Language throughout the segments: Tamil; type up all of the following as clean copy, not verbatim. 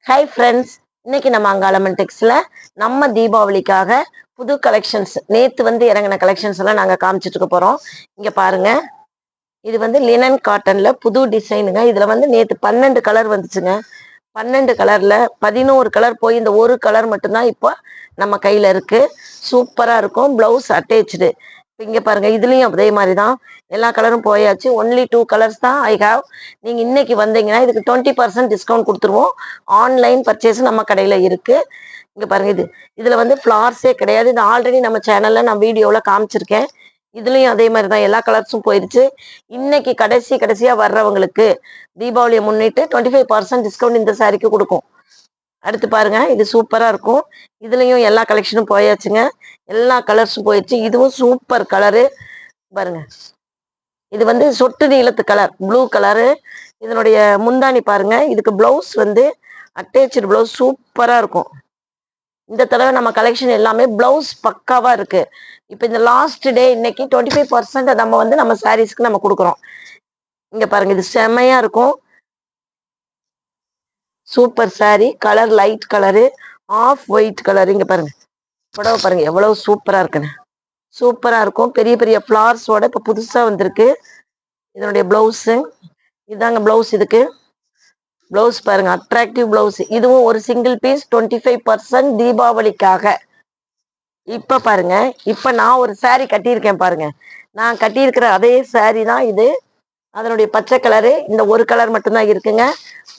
ஹாய் ஃப்ரெண்ட்ஸ், இன்னைக்கு நம்ம அங்காளம்மன் டெக்ஸ்ல நம்ம தீபாவளிக்காக புது கலெக்ஷன்ஸ் நேத்து இறங்கின கலெக்ஷன்ஸ் எல்லாம் நாங்க காமிச்சிட்டு இருக்க போறோம். இங்க பாருங்க, இது லினன் காட்டன்ல புது டிசைனுங்க. இதுல நேத்து 12 கலர் வந்துச்சுங்க. 12 கலர்ல 11 கலர் போய் இந்த ஒரு கலர் மட்டும்தான் இப்போ நம்ம கையில இருக்கு. சூப்பரா இருக்கும். Blouse attach. இங்க பாருங்க, இதுலயும் அதே மாதிரிதான். எல்லா கலரும் போயாச்சு. ஒன்லி 2 கலர்ஸ் தான் ஐ ஹாவ். நீங்க இன்னைக்கு வந்தீங்கன்னா இதுக்கு 20% டிஸ்கவுண்ட் கொடுத்துருவோம். ஆன்லைன் பர்ச்சேஸ் நம்ம கடையில இருக்கு. இங்க பாருங்க, இதுல ஃபிளார்ஸே கிடையாது. இது ஆல்ரெடி நம்ம சேனல்ல நான் வீடியோல காமிச்சிருக்கேன். இதுலயும் அதே மாதிரிதான், எல்லா கலர்ஸும் போயிருச்சு. இன்னைக்கு கடைசியா வர்றவங்களுக்கு தீபாவளியை முன்னிட்டு 25% டிஸ்கவுண்ட் இந்த சாரிக்கு கொடுக்கும். அடுத்து பாருங்க, இது சூப்பரா இருக்கும். இதுலயும் எல்லா கலெக்ஷனும் போயாச்சுங்க. எல்லா கலர்ஸும் போயிடுச்சு. இதுவும் சூப்பர் கலரு பாருங்க. இது சொட்டு நீளத்து கலர், ப்ளூ கலரு. இதனுடைய முந்தாணி பாருங்க. இதுக்கு பிளவுஸ் அட்டேச்சு பிளவுஸ் சூப்பரா இருக்கும். இந்த தடவை நம்ம கலெக்ஷன் எல்லாமே பிளவுஸ் பக்காவா இருக்கு. இப்ப இந்த லாஸ்ட் டே இன்னைக்கு 25% நம்ம சாரீஸ்க்கு நம்ம கொடுக்குறோம். இங்க பாருங்க, இது செம்மையா இருக்கும். Super sari. Colour light colour, off white colour. இங்க பாருங்க, புடவை பாருங்க எவ்வளவு சூப்பரா இருக்குன்னு. சூப்பரா இருக்கும். பெரிய பெரிய ஃபிளார்ஸோட இப்ப புதுசா வந்திருக்கு. இதனுடைய பிளவுஸ் இதாங்க. பிளவுஸ் இதுக்கு பிளவுஸ் பாருங்க, அட்ராக்டிவ் பிளவுஸ். இதுவும் ஒரு சிங்கிள் பீஸ் 25% தீபாவளிக்காக. இப்ப பாருங்க, இப்ப நான் ஒரு சாரி கட்டியிருக்கேன் பாருங்க. நான் கட்டியிருக்கிற அதே சாரி தான் இது. அதனுடைய பச்சை கலரு. இந்த ஒரு கலர் மட்டும்தான் இருக்குங்க.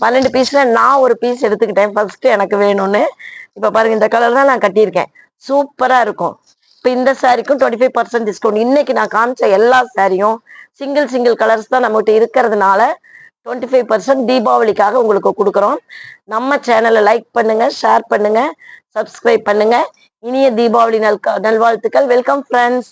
12 பீஸ்ல நான் ஒரு பீஸ் எடுத்துக்கிட்டேன் ஃபர்ஸ்ட், எனக்கு வேணும்னு. இப்ப பாருங்க, இந்த கலர் தான் நான் கட்டியிருக்கேன். சூப்பரா இருக்கும். இப்ப இந்த சாரிக்கும் 25% டிஸ்கவுண்ட். இன்னைக்கு நான் காமிச்ச எல்லா சாரியும் சிங்கிள் கலர்ஸ் தான் நம்மகிட்ட இருக்கிறதுனால 25% தீபாவளிக்காக உங்களுக்கு கொடுக்குறோம். நம்ம சேனலை லைக் பண்ணுங்க, ஷேர் பண்ணுங்க, சப்ஸ்கிரைப் பண்ணுங்க. இனிய தீபாவளி நல்வாழ்த்துக்கள். Welcome friends.